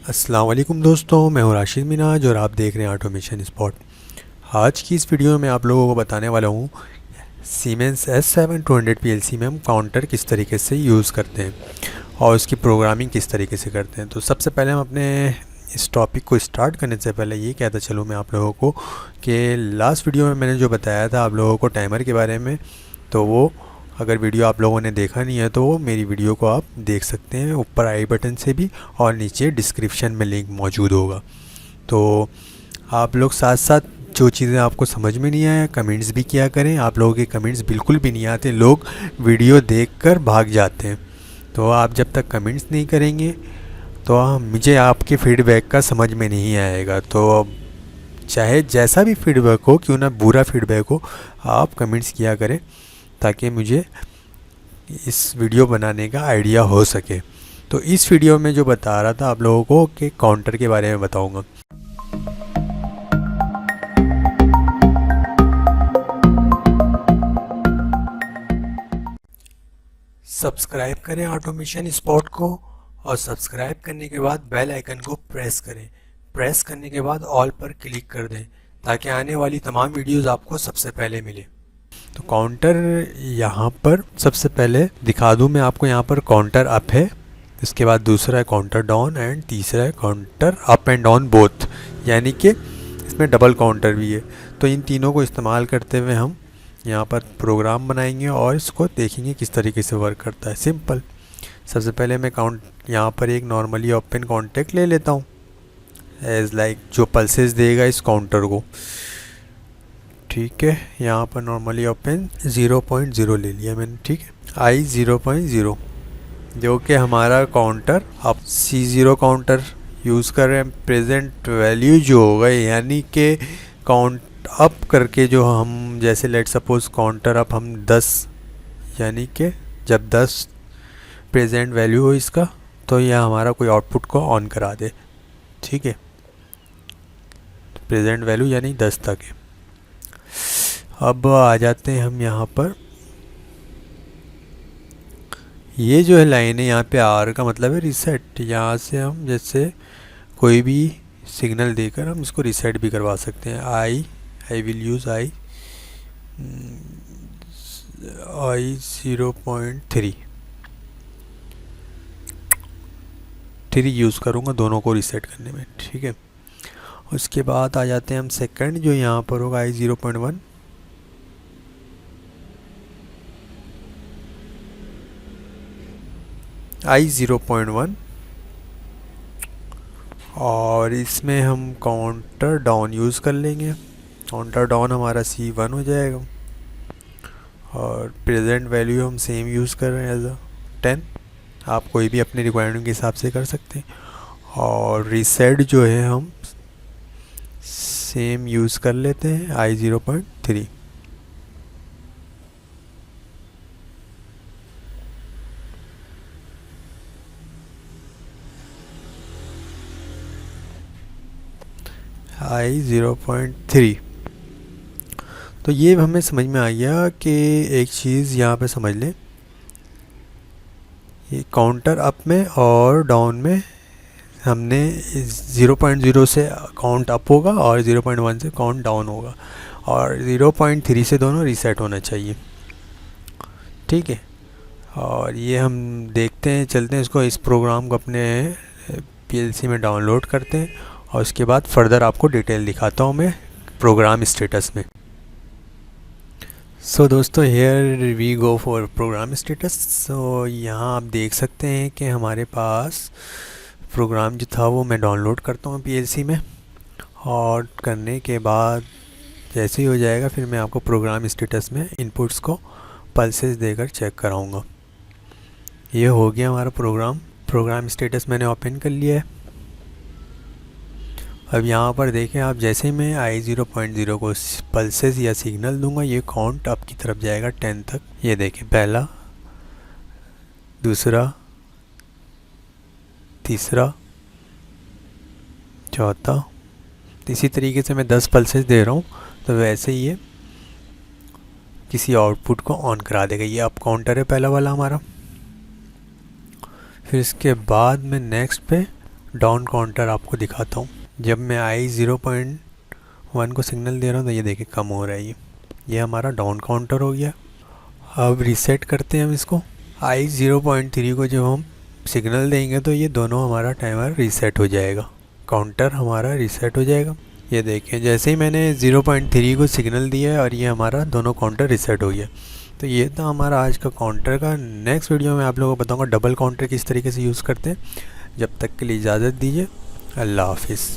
अस्सलाम वालेकुम दोस्तों, मैं हूं राशिद मिनाज और आप देख रहे हैं ऑटोमेशन स्पॉट। आज की इस वीडियो में मैं आप लोगों को बताने वाला हूं सीमेंस S7 200 PLC में हम काउंटर किस तरीके से यूज़ करते हैं और उसकी प्रोग्रामिंग किस तरीके से करते हैं। तो सबसे पहले हम अपने इस टॉपिक को स्टार्ट करने से पहले ये कहता चलूँ मैं आप लोगों को कि लास्ट वीडियो में मैंने जो बताया था आप लोगों को टाइमर के बारे में, तो वो अगर वीडियो आप लोगों ने देखा नहीं है तो वो मेरी वीडियो को आप देख सकते हैं ऊपर आई बटन से भी, और नीचे डिस्क्रिप्शन में लिंक मौजूद होगा। तो आप लोग साथ साथ जो चीज़ें आपको समझ में नहीं आया कमेंट्स भी किया करें। आप लोगों के कमेंट्स बिल्कुल भी नहीं आते, लोग वीडियो देखकर भाग जाते हैं। तो आप जब तक कमेंट्स नहीं करेंगे तो मुझे आपके फीडबैक का समझ में नहीं आएगा। तो अब चाहे जैसा भी फीडबैक हो, क्यों ना बुरा फीडबैक हो, आप कमेंट्स किया करें ताकि मुझे इस वीडियो बनाने का आइडिया हो सके। तो इस वीडियो में जो बता रहा था आप लोगों को कि काउंटर के बारे में बताऊंगा। सब्सक्राइब करें ऑटोमेशन स्पॉट को, और सब्सक्राइब करने के बाद बेल आइकन को प्रेस करें। प्रेस करने के बाद ऑल पर क्लिक कर दें ताकि आने वाली तमाम वीडियोस आपको सबसे पहले मिले। तो काउंटर यहाँ पर सबसे पहले दिखा दूँ मैं आपको। यहाँ पर काउंटर अप है, इसके बाद दूसरा है काउंटर डाउन, एंड तीसरा है counter up and down both, यानी कि इसमें डबल काउंटर भी है। तो इन तीनों को इस्तेमाल करते हुए हम यहाँ पर प्रोग्राम बनाएंगे और इसको देखेंगे किस तरीके से वर्क करता है। सिंपल। सबसे पहले मैं यहाँ पर एक नॉर्मली ओपन कॉन्टेक्ट ले लेता हूँ एज लाइक जो पल्सेस देगा इस काउंटर को। ठीक है, यहाँ पर नॉर्मली ओपन 0.0 ले लिया मैंने। ठीक है, आई 0.0 जो कि हमारा काउंटर अब C0 काउंटर यूज़ कर रहे हैं। प्रेजेंट वैल्यू जो होगा यानी कि काउंट अप करके जो हम, जैसे लेट सपोज काउंटर अप हम 10, यानी कि जब 10 प्रेजेंट वैल्यू हो इसका तो यह हमारा कोई आउटपुट को ऑन करा दे। ठीक है, प्रेजेंट वैल्यू यानी 10 तक है। अब आ जाते हैं हम यहाँ पर, ये जो है लाइन है यहाँ पे R का मतलब है रीसेट। यहाँ से हम जैसे कोई भी सिग्नल देकर हम इसको रीसेट भी करवा सकते हैं। I will use I 0.3 use करूँगा दोनों को रीसेट करने में। ठीक है, उसके बाद आ जाते हैं हम सेकंड, जो यहाँ पर होगा आई 0.1। आई 0.1, और इसमें हम काउंटर डाउन यूज़ कर लेंगे। काउंटर डाउन हमारा C1 हो जाएगा, और प्रेजेंट वैल्यू हम सेम यूज़ कर रहे हैं एज 10। आप कोई भी अपने रिक्वायरमेंट के हिसाब से कर सकते हैं। और रीसेट जो है हम सेम यूज़ कर लेते हैं आई 0.3। आई 0.3। तो ये हमें समझ में आ गया कि एक चीज़ यहाँ पे समझ लें, ये काउंटर अप में और डाउन में हमने 0.0 से काउंट अप होगा और 0.1 से काउंट डाउन होगा, और 0.3 से दोनों रीसेट होना चाहिए। ठीक है, और ये हम देखते हैं, चलते हैं इसको, इस प्रोग्राम को अपने PLC में डाउनलोड करते हैं और उसके बाद फर्दर आपको डिटेल दिखाता हूँ मैं प्रोग्राम स्टेटस में। सो दोस्तों, here we go for program status. So यहाँ आप देख सकते हैं कि हमारे पास प्रोग्राम जो था वो मैं डाउनलोड करता हूँ PLC में, और करने के बाद जैसे ही हो जाएगा फिर मैं आपको प्रोग्राम स्टेटस में इनपुट्स को पल्सेस देकर चेक कराऊंगा। ये हो गया हमारा प्रोग्राम स्टेटस मैंने ओपन कर लिया है। अब यहाँ पर देखें आप, जैसे मैं आई 0.0 को पल्सेस या सिग्नल दूंगा ये काउंट अप की तरफ जाएगा 10 तक। ये देखें, पहला, दूसरा, तीसरा, चौथा। इसी तरीके से मैं 10 पल्सेस दे रहा हूँ तो वैसे ही ये किसी आउटपुट को ऑन करा देगा। ये अप काउंटर है पहला वाला हमारा। फिर इसके बाद मैं नेक्स्ट पे डाउन काउंटर आपको दिखाता हूँ। जब मैं आई 0.1 को सिग्नल दे रहा हूँ तो ये देखिए कम हो रहा है। ये हमारा डाउन काउंटर हो गया। अब रीसेट करते हैं हम इसको। आई 0.3 को जब हम सिग्नल देंगे तो ये दोनों हमारा टाइमर रीसेट हो जाएगा, काउंटर हमारा रीसेट हो जाएगा। ये देखिए जैसे ही मैंने 0.3 को सिग्नल दिया है और ये हमारा दोनों काउंटर रीसेट हो गया। तो ये था हमारा आज का काउंटर का। नेक्स्ट वीडियो में आप लोगों को बताऊंगा डबल काउंटर किस तरीके से यूज़ करते हैं। जब तक के लिए इजाज़त दीजिए, अल्लाह हाफिज़।